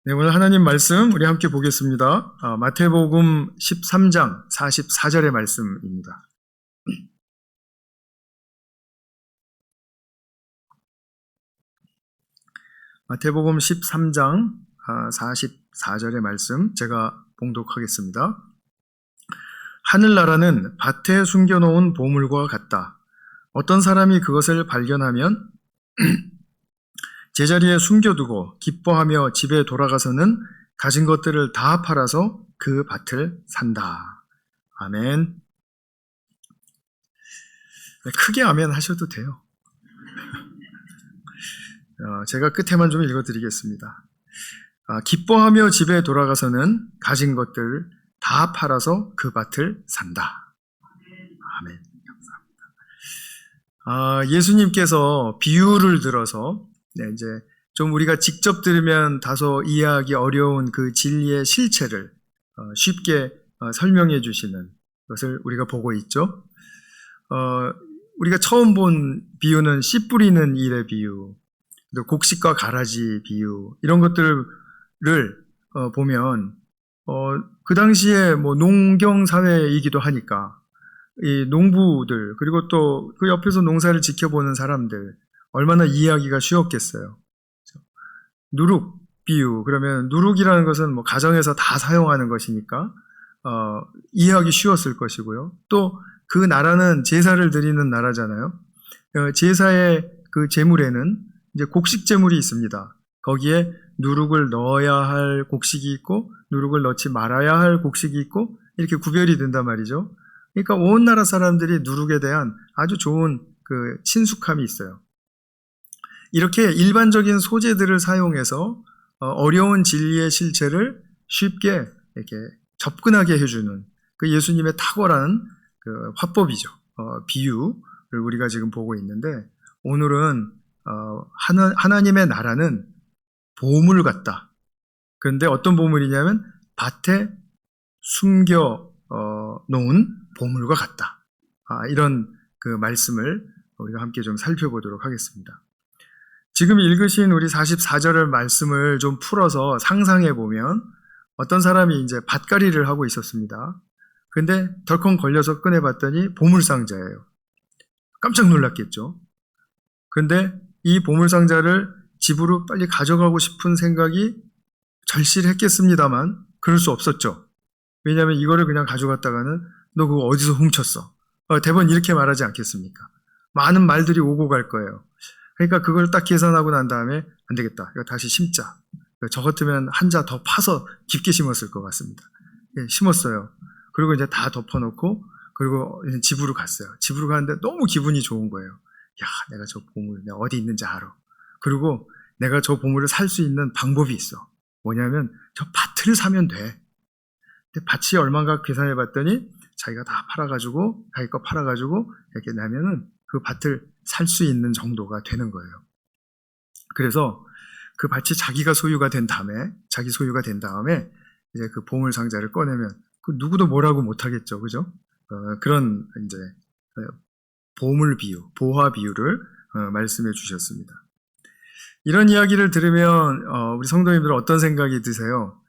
네, 오늘 하나님 말씀 우리 함께 보겠습니다. 마태복음 13장 44절의 말씀입니다. 마태복음 13장 44절의 말씀 제가 봉독하겠습니다. 하늘나라는 밭에 숨겨놓은 보물과 같다. 어떤 사람이 그것을 발견하면 제자리에 숨겨두고 기뻐하며 집에 돌아가서는 가진 것들을 다 팔아서 그 밭을 산다. 아멘. 크게 아멘 하셔도 돼요. 제가 끝에만 좀 읽어드리겠습니다. 기뻐하며 집에 돌아가서는 가진 것들 다 팔아서 그 밭을 산다. 아멘. 감사합니다. 예수님께서 비유를 들어서 이제 좀 우리가 직접 들으면 다소 이해하기 어려운 그 진리의 실체를 쉽게 설명해 주시는 것을 우리가 보고 있죠. 우리가 처음 본 비유는 씨 뿌리는 일의 비유, 또 곡식과 가라지 비유, 이런 것들을 보면 그 당시에 뭐 농경 사회이기도 하니까 이 농부들 그리고 또 그 옆에서 농사를 지켜보는 사람들 얼마나 이해하기가 쉬웠겠어요. 누룩 비유, 그러면 누룩이라는 것은 뭐 가정에서 다 사용하는 것이니까 이해하기 쉬웠을 것이고요. 또 그 나라는 제사를 드리는 나라잖아요. 제사의 그 제물에는 이제 곡식 제물이 있습니다. 거기에 누룩을 넣어야 할 곡식이 있고 누룩을 넣지 말아야 할 곡식이 있고 이렇게 구별이 된단 말이죠. 그러니까 온 나라 사람들이 누룩에 대한 아주 좋은 그 친숙함이 있어요. 이렇게 일반적인 소재들을 사용해서 어려운 진리의 실체를 쉽게 이렇게 접근하게 해주는 그 예수님의 탁월한 그 화법이죠. 비유를 우리가 지금 보고 있는데 오늘은 하나님의 나라는 보물 같다. 그런데 어떤 보물이냐면 밭에 숨겨 놓은 보물과 같다. 이런 그 말씀을 우리가 함께 좀 살펴보도록 하겠습니다. 지금 읽으신 우리 44절의 말씀을 좀 풀어서 상상해 보면 어떤 사람이 이제 밭갈이를 하고 있었습니다. 근데 덜컹 걸려서 꺼내봤더니 보물상자예요. 깜짝 놀랐겠죠. 근데 이 보물상자를 집으로 빨리 가져가고 싶은 생각이 절실했겠습니다만 그럴 수 없었죠. 왜냐하면 이거를 그냥 가져갔다가는 너 그거 어디서 훔쳤어? 대부분 이렇게 말하지 않겠습니까? 많은 말들이 오고 갈 거예요. 그러니까 그걸 딱 계산하고 난 다음에 안 되겠다. 이거 다시 심자. 저 같으면 한 자 더 파서 깊게 심었을 것 같습니다. 심었어요. 그리고 이제 다 덮어놓고 그리고 이제 집으로 갔어요. 집으로 가는데 너무 기분이 좋은 거예요. 야, 내가 저 보물 내가 어디 있는지 알아. 그리고 내가 저 보물을 살 수 있는 방법이 있어. 뭐냐면 저 밭을 사면 돼. 근데 밭이 얼마인가 계산해 봤더니 자기가 다 팔아가지고 자기 거 팔아가지고 이렇게 내면은 그 밭을 살 수 있는 정도가 되는 거예요. 그래서 그 밭이 자기가 소유가 된 다음에 이제 그 보물 상자를 꺼내면 그 누구도 뭐라고 못하겠죠, 그죠? 그런 이제 보물 비유, 보화 비유를 말씀해 주셨습니다. 이런 이야기를 들으면 우리 성도님들은 어떤 생각이 드세요?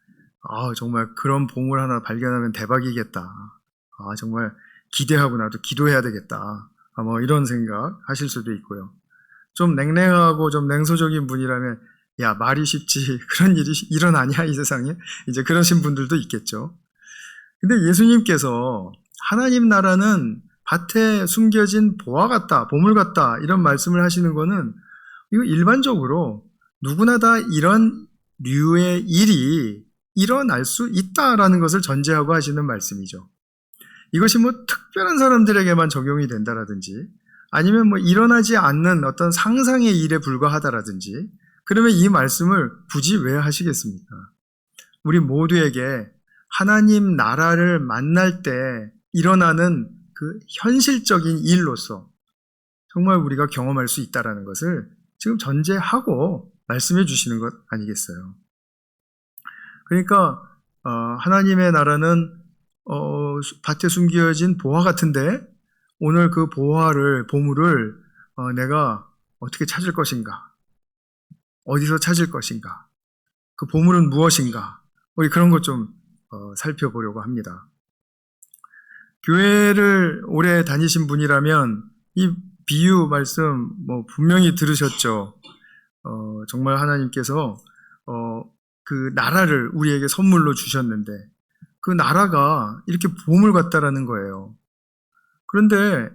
정말 그런 보물 하나 발견하면 대박이겠다. 정말 기대하고 나도 기도해야 되겠다. 뭐 이런 생각 하실 수도 있고요. 좀 냉랭하고 좀 냉소적인 분이라면 야, 말이 쉽지 그런 일이 일어나냐 이 세상에? 이제 그러신 분들도 있겠죠. 근데 예수님께서 하나님 나라는 밭에 숨겨진 보화 같다, 보물 같다 이런 말씀을 하시는 거는 이거 일반적으로 누구나 다 이런 류의 일이 일어날 수 있다라는 것을 전제하고 하시는 말씀이죠. 이것이 뭐 특별한 사람들에게만 적용이 된다라든지 아니면 뭐 일어나지 않는 어떤 상상의 일에 불과하다라든지 그러면 이 말씀을 굳이 왜 하시겠습니까? 우리 모두에게 하나님 나라를 만날 때 일어나는 그 현실적인 일로서 정말 우리가 경험할 수 있다라는 것을 지금 전제하고 말씀해 주시는 것 아니겠어요? 그러니까 하나님의 나라는 밭에 숨겨진 보화 같은데 오늘 그 보물을 내가 어떻게 찾을 것인가? 어디서 찾을 것인가? 그 보물은 무엇인가? 우리 그런 것 좀 살펴보려고 합니다. 교회를 오래 다니신 분이라면 이 비유 말씀 분명히 들으셨죠. 정말 하나님께서 그 나라를 우리에게 선물로 주셨는데 그 나라가 이렇게 보물 같다라는 거예요. 그런데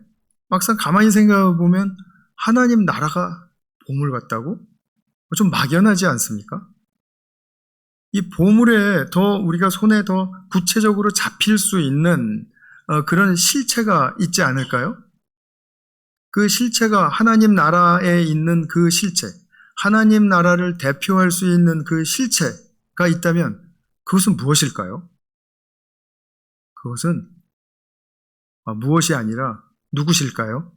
막상 가만히 생각해 보면 하나님 나라가 보물 같다고? 좀 막연하지 않습니까? 이 보물에 더 우리가 손에 더 구체적으로 잡힐 수 있는 그런 실체가 있지 않을까요? 그 실체가 하나님 나라에 있는 그 실체, 하나님 나라를 대표할 수 있는 그 실체가 있다면 그것은 무엇일까요? 그것은 무엇이 아니라 누구실까요?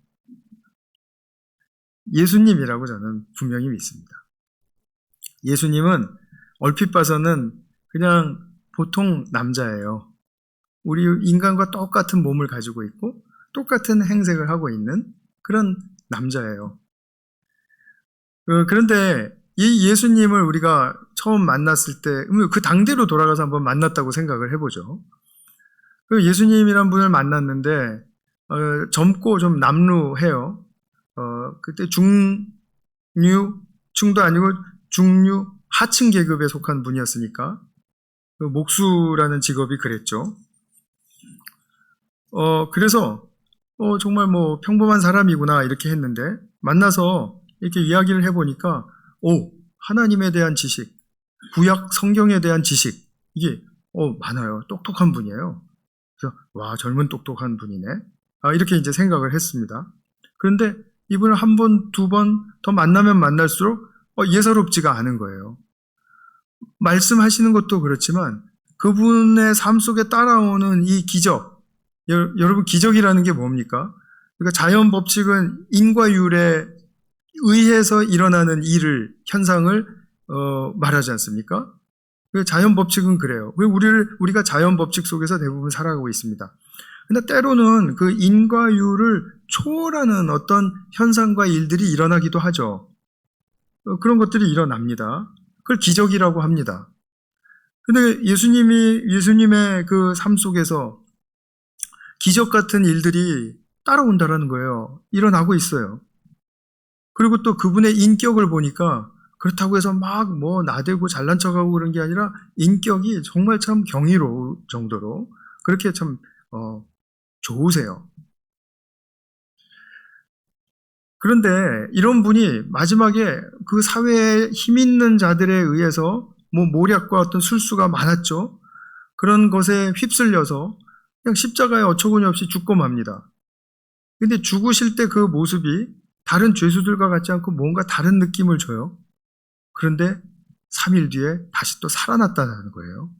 예수님이라고 저는 분명히 믿습니다. 예수님은 얼핏 봐서는 그냥 보통 남자예요. 우리 인간과 똑같은 몸을 가지고 있고 똑같은 행색을 하고 있는 그런 남자예요. 그런데 이 예수님을 우리가 처음 만났을 때 그 당대로 돌아가서 한번 만났다고 생각을 해보죠. 그 예수님이란 분을 만났는데 젊고 좀 남루해요. 그때 중도 아니고 중류 하층 계급에 속한 분이었으니까 그 목수라는 직업이 그랬죠. 그래서 정말 평범한 사람이구나 이렇게 했는데 만나서 이렇게 이야기를 해보니까 하나님에 대한 지식, 구약 성경에 대한 지식 이게 많아요. 똑똑한 분이에요. 그래서 와 젊은 똑똑한 분이네. 이렇게 이제 생각을 했습니다. 그런데 이분을 한 번, 두 번 더 만나면 만날수록 예사롭지가 않은 거예요. 말씀하시는 것도 그렇지만 그분의 삶 속에 따라오는 이 기적, 여러분 기적이라는 게 뭡니까? 그러니까 자연 법칙은 인과율에 의해서 일어나는 현상을 말하지 않습니까? 자연 법칙은 그래요. 우리가 자연 법칙 속에서 대부분 살아가고 있습니다. 근데 때로는 그 인과율을 초월하는 어떤 현상과 일들이 일어나기도 하죠. 그런 것들이 일어납니다. 그걸 기적이라고 합니다. 근데 예수님의 그 삶 속에서 기적 같은 일들이 따라온다라는 거예요. 일어나고 있어요. 그리고 또 그분의 인격을 보니까 그렇다고 해서 막 나대고 잘난 척하고 그런 게 아니라 인격이 정말 참 경이로울 정도로 그렇게 참 좋으세요. 그런데 이런 분이 마지막에 그 사회에 힘 있는 자들에 의해서 모략과 어떤 술수가 많았죠. 그런 것에 휩쓸려서 그냥 십자가에 어처구니 없이 죽고 맙니다. 근데 죽으실 때 그 모습이 다른 죄수들과 같지 않고 뭔가 다른 느낌을 줘요. 그런데 3일 뒤에 다시 또 살아났다는 거예요.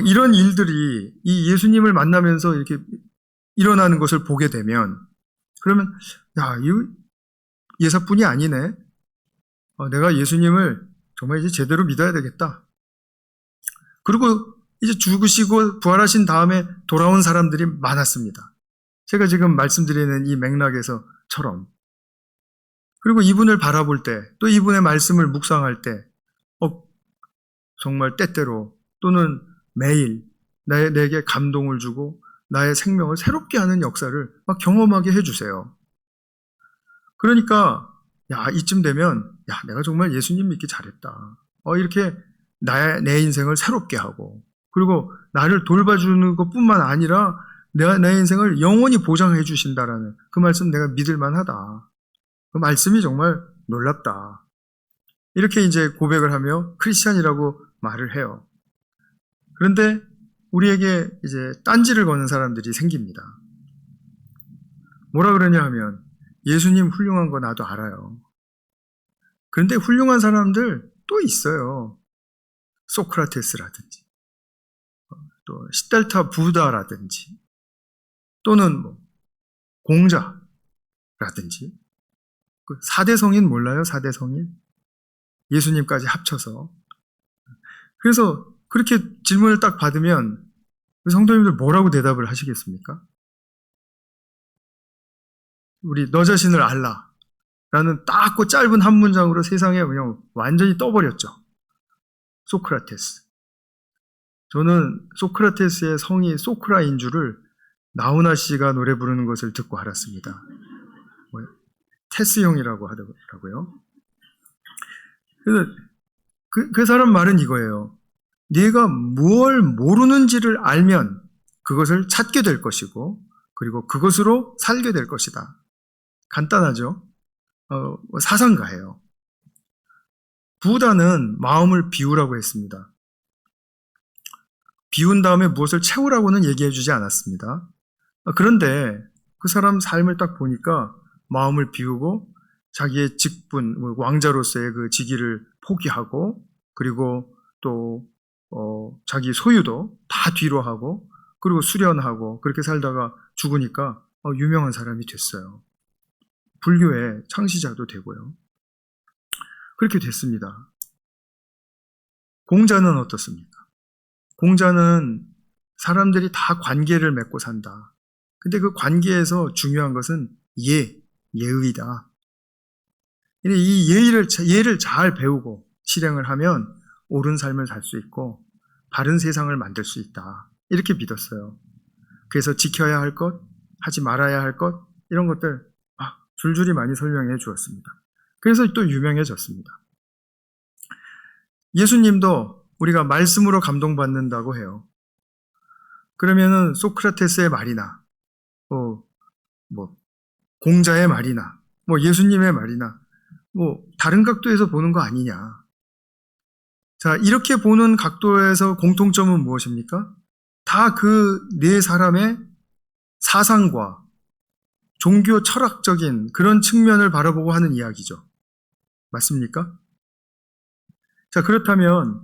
이런 일들이 이 예수님을 만나면서 이렇게 일어나는 것을 보게 되면 그러면 이 예사뿐이 아니네. 내가 예수님을 정말 이제 제대로 믿어야 되겠다. 그리고 이제 죽으시고 부활하신 다음에 돌아온 사람들이 많았습니다. 제가 지금 말씀드리는 이 맥락에서처럼. 그리고 이분을 바라볼 때, 또 이분의 말씀을 묵상할 때, 정말 때때로 또는 매일 내게 감동을 주고 나의 생명을 새롭게 하는 역사를 막 경험하게 해주세요. 그러니까 이쯤 되면 내가 정말 예수님 믿기 잘했다. 이렇게 내 인생을 새롭게 하고 그리고 나를 돌봐주는 것뿐만 아니라 내 인생을 영원히 보장해 주신다라는 그 말씀 내가 믿을 만하다. 그 말씀이 정말 놀랍다. 이렇게 이제 고백을 하며 크리스찬이라고 말을 해요. 그런데 우리에게 이제 딴지를 거는 사람들이 생깁니다. 뭐라 그러냐 하면 예수님 훌륭한 거 나도 알아요. 그런데 훌륭한 사람들 또 있어요. 소크라테스라든지 또 시달타 부다라든지 또는 공자라든지 4대 성인 몰라요? 4대 성인? 예수님까지 합쳐서. 그래서 그렇게 질문을 딱 받으면 성도님들 뭐라고 대답을 하시겠습니까? 우리 너 자신을 알라 라는 딱고 짧은 한 문장으로 세상에 그냥 완전히 떠버렸죠. 소크라테스. 저는 소크라테스의 성이 소크라인 줄을 나훈아 씨가 노래 부르는 것을 듣고 알았습니다. 테스형이라고 하더라고요. 그래서 그 사람 말은 이거예요. 네가 뭘 모르는지를 알면 그것을 찾게 될 것이고, 그리고 그것으로 살게 될 것이다. 간단하죠? 사상가예요. 부다는 마음을 비우라고 했습니다. 비운 다음에 무엇을 채우라고는 얘기해 주지 않았습니다. 그런데 그 사람 삶을 딱 보니까 마음을 비우고 자기의 직분, 왕자로서의 그 직위를 포기하고, 그리고 또 자기 소유도 다 뒤로 하고, 그리고 수련하고 그렇게 살다가 죽으니까 유명한 사람이 됐어요. 불교의 창시자도 되고요. 그렇게 됐습니다. 공자는 어떻습니까? 공자는 사람들이 다 관계를 맺고 산다. 근데 그 관계에서 중요한 것은 예의다. 이 예를 잘 배우고 실행을 하면 옳은 삶을 살 수 있고 바른 세상을 만들 수 있다. 이렇게 믿었어요. 그래서 지켜야 할 것, 하지 말아야 할 것, 이런 것들 줄줄이 많이 설명해 주었습니다. 그래서 또 유명해졌습니다. 예수님도 우리가 말씀으로 감동받는다고 해요. 그러면은 소크라테스의 말이나 공자의 말이나 예수님의 말이나 다른 각도에서 보는 거 아니냐. 자, 이렇게 보는 각도에서 공통점은 무엇입니까? 다 그 네 사람의 사상과 종교 철학적인 그런 측면을 바라보고 하는 이야기죠. 맞습니까? 자, 그렇다면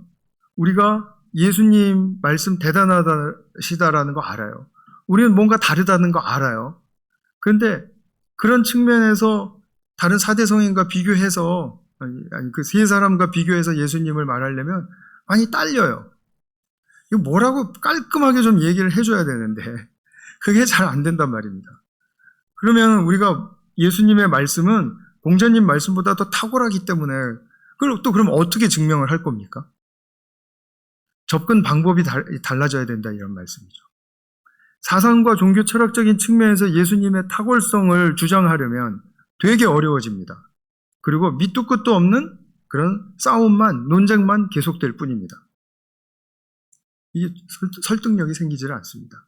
우리가 예수님 말씀 대단하시다라는 거 알아요. 우리는 뭔가 다르다는 거 알아요. 그런데 그런 측면에서 다른 사대성인과 비교해서 그 세 사람과 비교해서 예수님을 말하려면 많이 딸려요. 이거 뭐라고 깔끔하게 좀 얘기를 해줘야 되는데 그게 잘 안 된단 말입니다. 그러면 우리가 예수님의 말씀은 공자님 말씀보다 더 탁월하기 때문에 그걸 또 그럼 어떻게 증명을 할 겁니까? 접근 방법이 달라져야 된다 이런 말씀이죠. 사상과 종교 철학적인 측면에서 예수님의 탁월성을 주장하려면 되게 어려워집니다. 그리고 밑도 끝도 없는 그런 싸움만, 논쟁만 계속될 뿐입니다. 이게 설득력이 생기질 않습니다.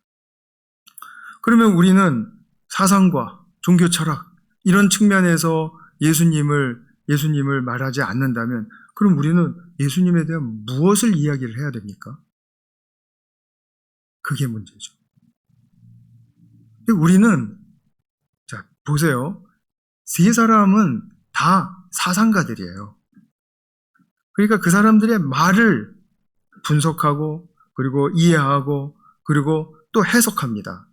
그러면 우리는 사상과 종교 철학 이런 측면에서 예수님을 말하지 않는다면 그럼 우리는 예수님에 대한 무엇을 이야기를 해야 됩니까? 그게 문제죠. 우리는 자 보세요. 세 사람은 다 사상가들이에요. 그러니까 그 사람들의 말을 분석하고 그리고 이해하고 그리고 또 해석합니다.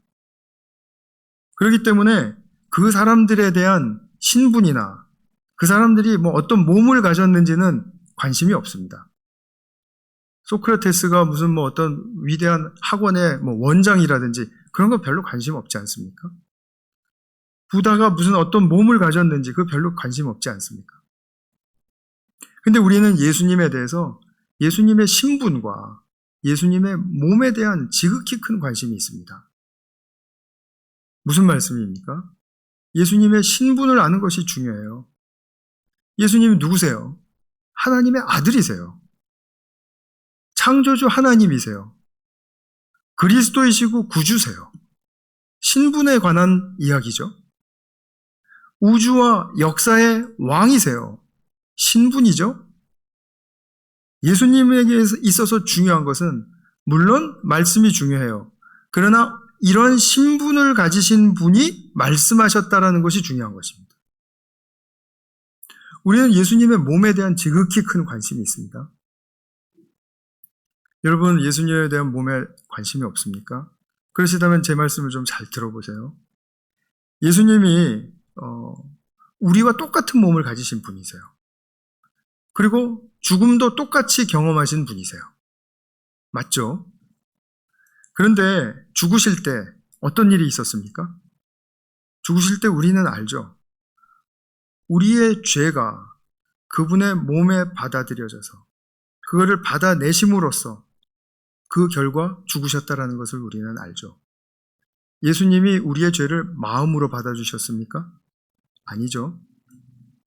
그렇기 때문에 그 사람들에 대한 신분이나 그 사람들이 어떤 몸을 가졌는지는 관심이 없습니다. 소크라테스가 무슨 어떤 위대한 학원의 원장이라든지 그런 거 별로 관심 없지 않습니까? 부다가 무슨 어떤 몸을 가졌는지 그 별로 관심 없지 않습니까? 근데 우리는 예수님에 대해서 예수님의 신분과 예수님의 몸에 대한 지극히 큰 관심이 있습니다. 무슨 말씀입니까? 예수님의 신분을 아는 것이 중요해요. 예수님이 누구세요? 하나님의 아들이세요. 창조주 하나님이세요. 그리스도이시고 구주세요. 신분에 관한 이야기죠. 우주와 역사의 왕이세요. 신분이죠. 예수님에게 있어서 중요한 것은 물론 말씀이 중요해요. 그러나 이런 신분을 가지신 분이 말씀하셨다라는 것이 중요한 것입니다. 우리는 예수님의 몸에 대한 지극히 큰 관심이 있습니다. 여러분 예수님에 대한 몸에 관심이 없습니까? 그러시다면 제 말씀을 좀 잘 들어보세요. 예수님이 우리와 똑같은 몸을 가지신 분이세요. 그리고 죽음도 똑같이 경험하신 분이세요. 맞죠? 그런데 죽으실 때 어떤 일이 있었습니까? 죽으실 때 우리는 알죠. 우리의 죄가 그분의 몸에 받아들여져서 그거를 받아내심으로써 그 결과 죽으셨다라는 것을 우리는 알죠. 예수님이 우리의 죄를 마음으로 받아주셨습니까? 아니죠.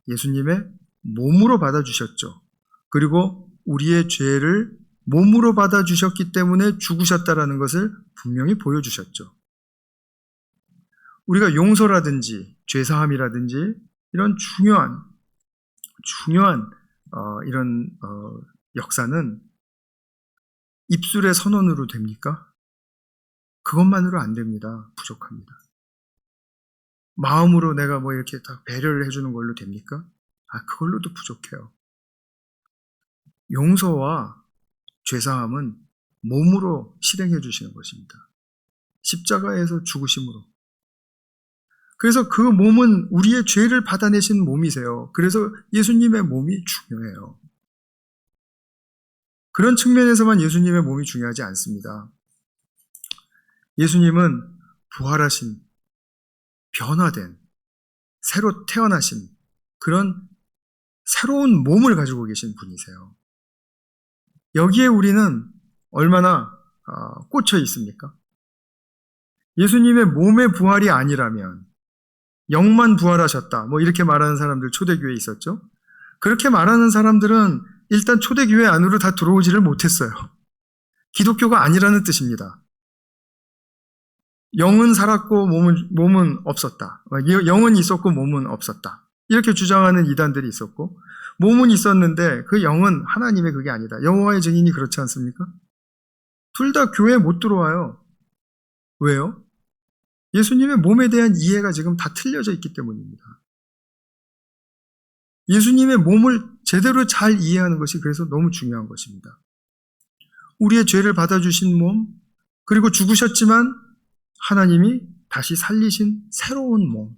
예수님의 몸으로 받아주셨죠. 그리고 우리의 죄를 몸으로 받아주셨기 때문에 죽으셨다라는 것을 분명히 보여주셨죠. 우리가 용서라든지 죄사함이라든지 이런 중요한 이런 역사는 입술의 선언으로 됩니까? 그것만으로 안 됩니다. 부족합니다. 마음으로 내가 뭐 이렇게 다 배려를 해주는 걸로 됩니까? 그걸로도 부족해요. 용서와 죄사함은 몸으로 실행해 주시는 것입니다. 십자가에서 죽으심으로. 그래서 그 몸은 우리의 죄를 받아내신 몸이세요. 그래서 예수님의 몸이 중요해요. 그런 측면에서만 예수님의 몸이 중요하지 않습니다. 예수님은 부활하신, 변화된, 새로 태어나신 그런 새로운 몸을 가지고 계신 분이세요. 여기에 우리는 얼마나 꽂혀 있습니까? 예수님의 몸의 부활이 아니라면 영만 부활하셨다. 뭐 이렇게 말하는 사람들 초대교회에 있었죠. 그렇게 말하는 사람들은 일단 초대교회 안으로 다 들어오지를 못했어요. 기독교가 아니라는 뜻입니다. 영은 살았고 몸은 없었다. 영은 있었고 몸은 없었다. 이렇게 주장하는 이단들이 있었고, 몸은 있었는데 그 영은 하나님의 그게 아니다. 여호와의 증인이 그렇지 않습니까? 둘 다 교회에 못 들어와요. 왜요? 예수님의 몸에 대한 이해가 지금 다 틀려져 있기 때문입니다. 예수님의 몸을 제대로 잘 이해하는 것이 그래서 너무 중요한 것입니다. 우리의 죄를 받아주신 몸, 그리고 죽으셨지만 하나님이 다시 살리신 새로운 몸,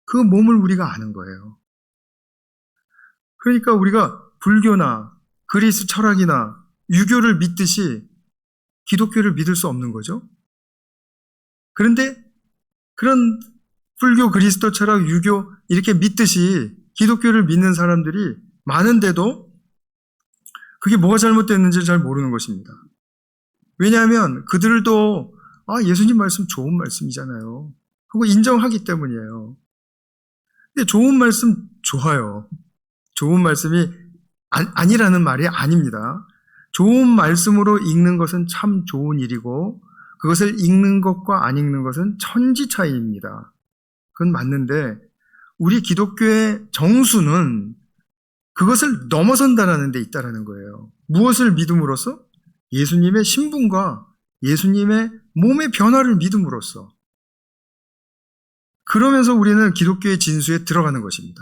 그 몸을 우리가 아는 거예요. 그러니까 우리가 불교나 그리스 철학이나 유교를 믿듯이 기독교를 믿을 수 없는 거죠. 그런데 그런 불교, 그리스도 철학, 유교 이렇게 믿듯이 기독교를 믿는 사람들이 많은데도 그게 뭐가 잘못됐는지 잘 모르는 것입니다. 왜냐하면 그들도 예수님 말씀 좋은 말씀이잖아요. 그거 인정하기 때문이에요. 근데 좋은 말씀 좋아요. 좋은 말씀이 아니라는 말이 아닙니다. 좋은 말씀으로 읽는 것은 참 좋은 일이고 그것을 읽는 것과 안 읽는 것은 천지 차이입니다. 그건 맞는데 우리 기독교의 정수는 그것을 넘어선다라는 데 있다라는 거예요. 무엇을 믿음으로써? 예수님의 신분과 예수님의 몸의 변화를 믿음으로써. 그러면서 우리는 기독교의 진수에 들어가는 것입니다.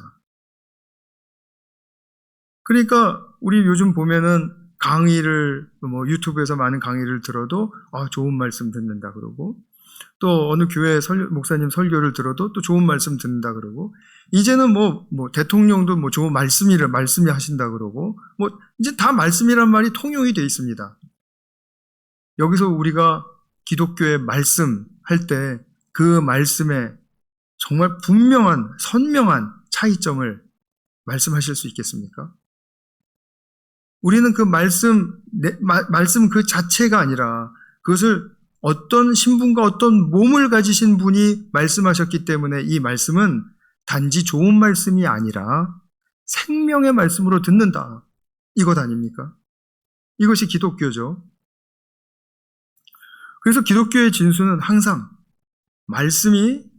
그러니까 우리 요즘 보면은 강의를 유튜브에서 많은 강의를 들어도 좋은 말씀 듣는다 그러고, 또 어느 교회 목사님 설교를 들어도 또 좋은 말씀 듣는다 그러고, 이제는 대통령도 좋은 말씀이 하신다 그러고, 이제 다 말씀이란 말이 통용이 되어 있습니다. 여기서 우리가 기독교의 말씀 할 때 그 말씀에 정말 분명한 선명한 차이점을 말씀하실 수 있겠습니까? 우리는 그 말씀 그 자체가 아니라 그것을 어떤 신분과 어떤 몸을 가지신 분이 말씀하셨기 때문에 이 말씀은 단지 좋은 말씀이 아니라 생명의 말씀으로 듣는다. 이것 아닙니까? 이것이 기독교죠. 그래서 기독교의 진수는 항상 말씀이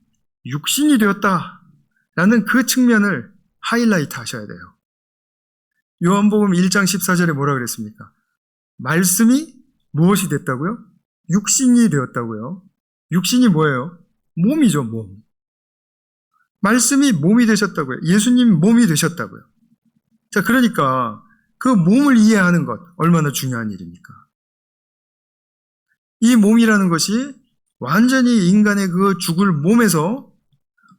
육신이 되었다라는 그 측면을 하이라이트 하셔야 돼요. 요한복음 1장 14절에 뭐라 그랬습니까? 말씀이 무엇이 됐다고요? 육신이 되었다고요. 육신이 뭐예요? 몸이죠, 몸. 말씀이 몸이 되셨다고요. 예수님 몸이 되셨다고요. 자, 그러니까 그 몸을 이해하는 것 얼마나 중요한 일입니까? 이 몸이라는 것이 완전히 인간의 그 죽을 몸에서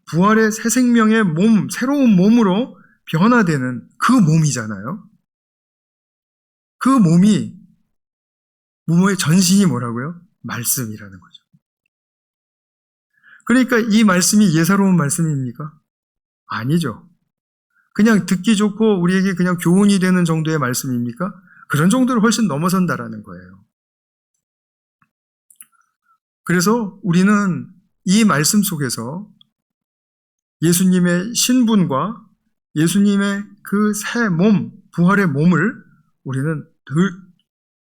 부활의 새 생명의 몸, 새로운 몸으로 변화되는 그 몸이잖아요. 그 몸의 전신이 뭐라고요? 말씀이라는 거죠. 그러니까 이 말씀이 예사로운 말씀입니까? 아니죠. 그냥 듣기 좋고 우리에게 그냥 교훈이 되는 정도의 말씀입니까? 그런 정도를 훨씬 넘어선다라는 거예요. 그래서 우리는 이 말씀 속에서 예수님의 신분과 예수님의 그 새 몸, 부활의 몸을 우리는 늘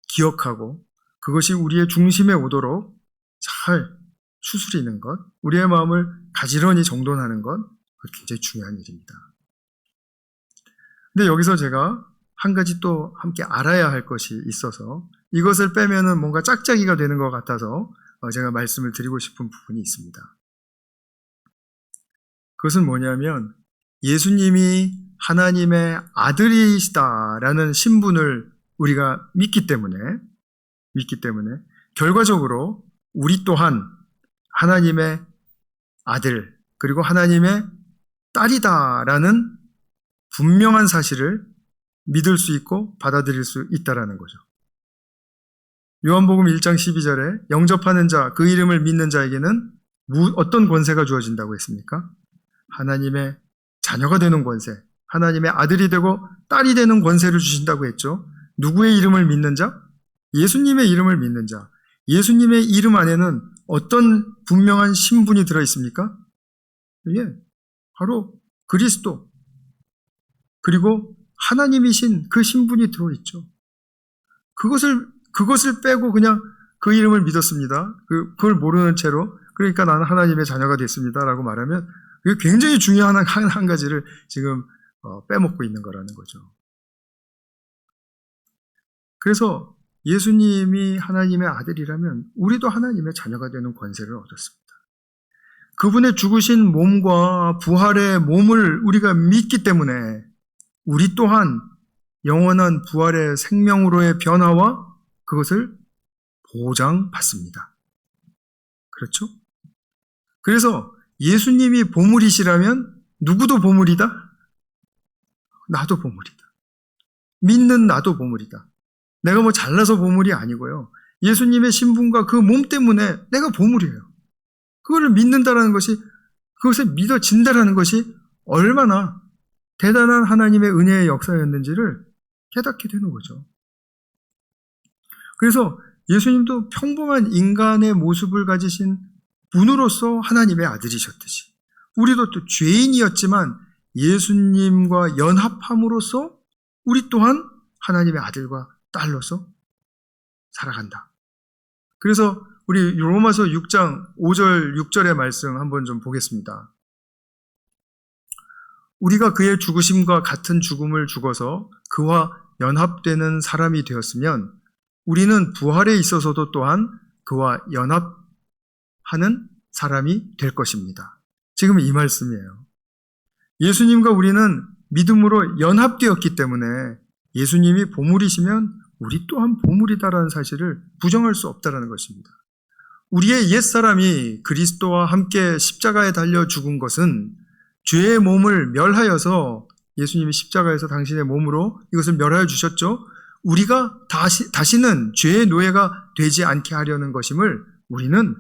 기억하고 그것이 우리의 중심에 오도록 잘 추스리는 것, 우리의 마음을 가지런히 정돈하는 것, 굉장히 중요한 일입니다. 근데 여기서 제가 한 가지 또 함께 알아야 할 것이 있어서 이것을 빼면은 뭔가 짝짝이가 되는 것 같아서 제가 말씀을 드리고 싶은 부분이 있습니다. 그것은 뭐냐면 예수님이 하나님의 아들이시다라는 신분을 우리가 믿기 때문에 결과적으로 우리 또한 하나님의 아들 그리고 하나님의 딸이다라는 분명한 사실을 믿을 수 있고 받아들일 수 있다라는 거죠. 요한복음 1장 12절에 영접하는 자, 그 이름을 믿는 자에게는 어떤 권세가 주어진다고 했습니까? 하나님의 자녀가 되는 권세, 하나님의 아들이 되고 딸이 되는 권세를 주신다고 했죠. 누구의 이름을 믿는 자? 예수님의 이름을 믿는 자. 예수님의 이름 안에는 어떤 분명한 신분이 들어있습니까? 이게 바로 그리스도 그리고 하나님이신 그 신분이 들어있죠. 그것을 빼고 그냥 그 이름을 믿었습니다. 그걸 모르는 채로 그러니까 나는 하나님의 자녀가 됐습니다라고 말하면 그게 굉장히 중요한 한 가지를 지금 빼먹고 있는 거라는 거죠. 그래서 예수님이 하나님의 아들이라면 우리도 하나님의 자녀가 되는 권세를 얻었습니다. 그분의 죽으신 몸과 부활의 몸을 우리가 믿기 때문에 우리 또한 영원한 부활의 생명으로의 변화와 그것을 보장받습니다. 그렇죠? 그래서 예수님이 보물이시라면 누구도 보물이다? 나도 보물이다. 믿는 나도 보물이다. 내가 뭐 잘나서 보물이 아니고요. 예수님의 신분과 그 몸 때문에 내가 보물이에요. 그거를 믿는다라는 것이, 그것을 믿어진다라는 것이 얼마나 대단한 하나님의 은혜의 역사였는지를 깨닫게 되는 거죠. 그래서 예수님도 평범한 인간의 모습을 가지신 분으로서 하나님의 아들이셨듯이 우리도 또 죄인이었지만 예수님과 연합함으로써 우리 또한 하나님의 아들과 딸로서 살아간다. 그래서 우리 로마서 6장 5절 6절의 말씀 한번 좀 보겠습니다. 우리가 그의 죽으심과 같은 죽음을 죽어서 그와 연합되는 사람이 되었으면 우리는 부활에 있어서도 또한 그와 연합하는 사람이 될 것입니다. 지금 이 말씀이에요. 예수님과 우리는 믿음으로 연합되었기 때문에 예수님이 보물이시면 우리 또한 보물이다라는 사실을 부정할 수 없다는 것입니다. 우리의 옛사람이 그리스도와 함께 십자가에 달려 죽은 것은 죄의 몸을 멸하여서 예수님이 십자가에서 당신의 몸으로 이것을 멸하여 주셨죠. 우리가 다시는 죄의 노예가 되지 않게 하려는 것임을 우리는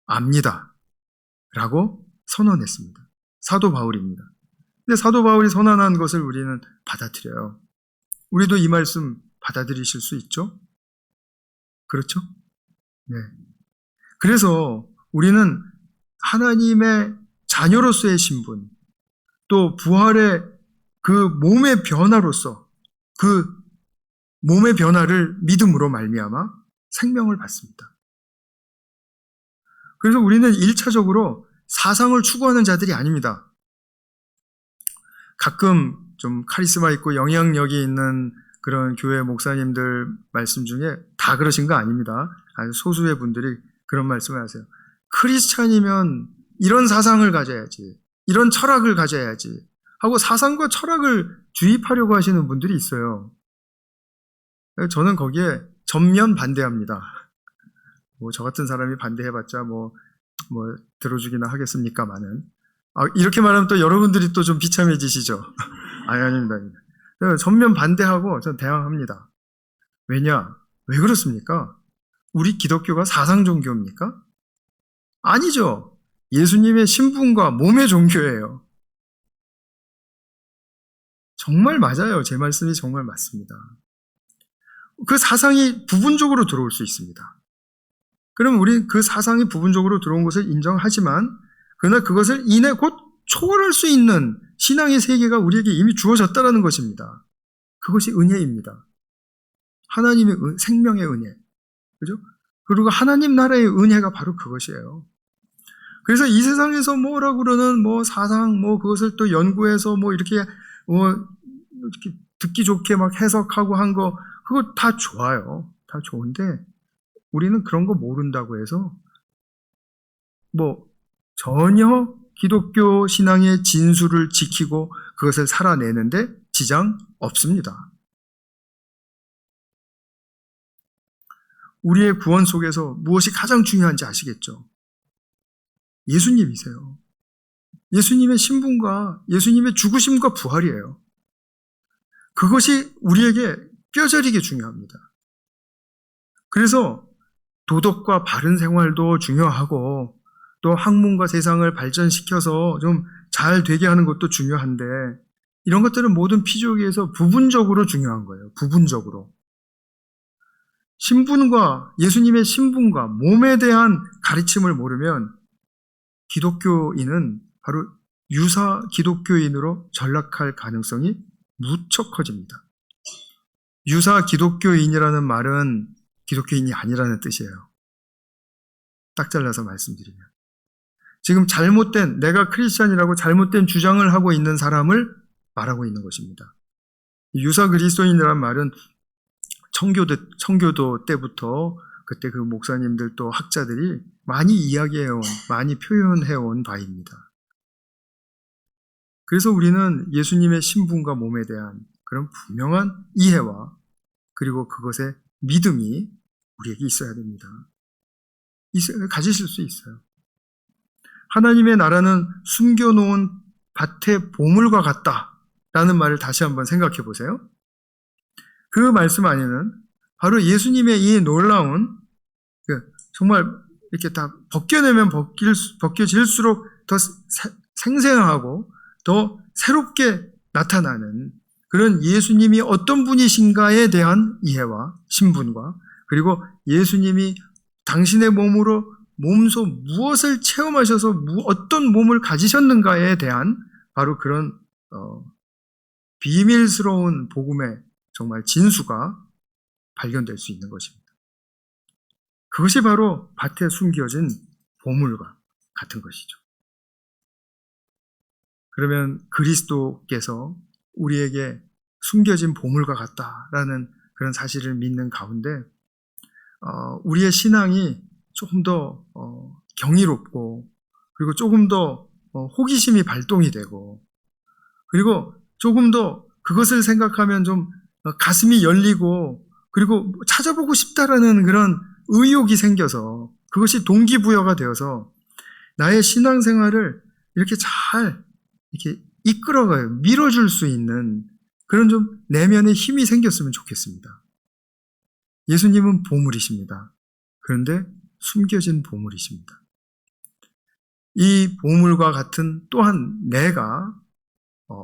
압니다. 라고 선언했습니다. 사도 바울입니다. 근데 사도 바울이 선언한 것을 우리는 받아들여요. 우리도 이 말씀 받아들이실 수 있죠? 그렇죠? 네. 그래서 우리는 하나님의 자녀로서의 신분, 또 부활의 그 몸의 변화로서 그 몸의 변화를 믿음으로 말미암아 생명을 받습니다. 그래서 우리는 1차적으로 사상을 추구하는 자들이 아닙니다. 가끔 좀 카리스마 있고 영향력이 있는 그런 교회 목사님들 말씀 중에 다 그러신 거 아닙니다. 아주 소수의 분들이 그런 말씀을 하세요. 크리스찬이면 이런 사상을 가져야지, 이런 철학을 가져야지 하고 사상과 철학을 주입하려고 하시는 분들이 있어요. 저는 거기에 전면 반대합니다. 뭐 저 같은 사람이 반대해봤자 뭐 들어주기나 하겠습니까마는. 이렇게 말하면 또 여러분들이 또 좀 비참해지시죠? 아닙니다. 전면 반대하고 전 대항합니다. 왜냐? 왜 그렇습니까? 우리 기독교가 사상 종교입니까? 아니죠. 예수님의 신분과 몸의 종교예요. 정말 맞아요. 제 말씀이 정말 맞습니다. 그 사상이 부분적으로 들어올 수 있습니다. 그럼 우리 그 사상이 부분적으로 들어온 것을 인정하지만 그러나 그것을 이내 곧 초월할 수 있는 신앙의 세계가 우리에게 이미 주어졌다는 것입니다. 그것이 은혜입니다. 하나님의 생명의 은혜. 그죠? 그리고 하나님 나라의 은혜가 바로 그것이에요. 그래서 이 세상에서 뭐라고 그러는 사상 그것을 또 연구해서 이렇게 듣기 좋게 막 해석하고 한 거 그거 다 좋아요. 다 좋은데 우리는 그런 거 모른다고 해서 전혀 기독교 신앙의 진수를 지키고 그것을 살아내는데 지장 없습니다. 우리의 구원 속에서 무엇이 가장 중요한지 아시겠죠? 예수님이세요. 예수님의 신분과 예수님의 죽으심과 부활이에요. 그것이 우리에게 뼈저리게 중요합니다. 그래서 도덕과 바른 생활도 중요하고 또 학문과 세상을 발전시켜서 좀 잘 되게 하는 것도 중요한데 이런 것들은 모든 피조계에서 부분적으로 중요한 거예요. 부분적으로. 신분과 예수님의 신분과 몸에 대한 가르침을 모르면 기독교인은 바로 유사 기독교인으로 전락할 가능성이 무척 커집니다. 유사 기독교인이라는 말은 기독교인이 아니라는 뜻이에요. 딱 잘라서 말씀드리면. 지금 내가 크리스찬이라고 잘못된 주장을 하고 있는 사람을 말하고 있는 것입니다. 유사 그리스도인이라는 말은 청교도 때부터 그때 그 목사님들 또 학자들이 많이 이야기해온, 많이 표현해온 바입니다. 그래서 우리는 예수님의 신분과 몸에 대한 그런 분명한 이해와 그리고 그것의 믿음이 우리에게 있어야 됩니다. 가지실 수 있어요. 하나님의 나라는 숨겨놓은 밭의 보물과 같다라는 말을 다시 한번 생각해 보세요. 그 말씀 안에는 바로 예수님의 이 놀라운 정말 이렇게 다 벗겨내면 벗겨질수록 더 생생하고 더 새롭게 나타나는 그런 예수님이 어떤 분이신가에 대한 이해와 신분과 그리고 예수님이 당신의 몸소 무엇을 체험하셔서 어떤 몸을 가지셨는가에 대한 바로 그런 비밀스러운 복음의 정말 진수가 발견될 수 있는 것입니다. 그것이 바로 밭에 숨겨진 보물과 같은 것이죠. 그러면 그리스도께서 우리에게 숨겨진 보물과 같다라는 그런 사실을 믿는 가운데 우리의 신앙이 조금 더 경이롭고 그리고 조금 더 호기심이 발동이 되고 그리고 조금 더 그것을 생각하면 좀 가슴이 열리고 그리고 찾아보고 싶다라는 그런 의욕이 생겨서 그것이 동기부여가 되어서 나의 신앙생활을 이렇게 잘 이렇게 이끌어가요. 밀어줄 수 있는 그런 좀 내면의 힘이 생겼으면 좋겠습니다. 예수님은 보물이십니다. 그런데 숨겨진 보물이십니다. 이 보물과 같은 또한 내가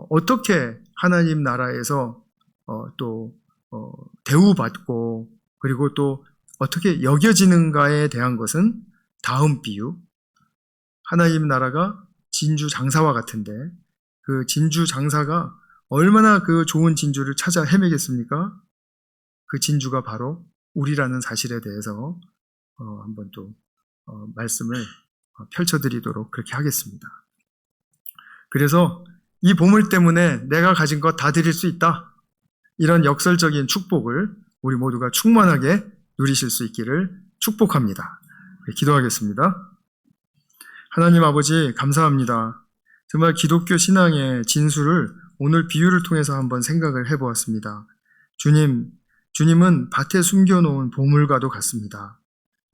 어떻게 하나님 나라에서 또 대우받고 그리고 또 어떻게 여겨지는가에 대한 것은 다음 비유 하나님 나라가 진주 장사와 같은데 그 진주 장사가 얼마나 그 좋은 진주를 찾아 헤매겠습니까? 그 진주가 바로 우리라는 사실에 대해서 한번 또 말씀을 펼쳐드리도록 그렇게 하겠습니다. 그래서 이 보물 때문에 내가 가진 것 다 드릴 수 있다. 이런 역설적인 축복을 우리 모두가 충만하게 누리실 수 있기를 축복합니다. 기도하겠습니다. 하나님 아버지 감사합니다. 정말 기독교 신앙의 진수를 오늘 비유를 통해서 한번 생각을 해보았습니다. 주님은 밭에 숨겨놓은 보물과도 같습니다.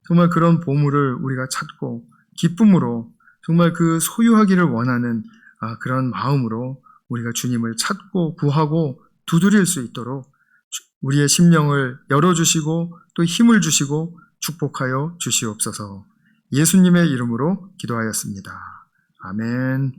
정말 그런 보물을 우리가 찾고 기쁨으로 정말 그 소유하기를 원하는 그런 마음으로 우리가 주님을 찾고 구하고 두드릴 수 있도록 우리의 심령을 열어주시고 또 힘을 주시고 축복하여 주시옵소서. 예수님의 이름으로 기도하였습니다. 아멘.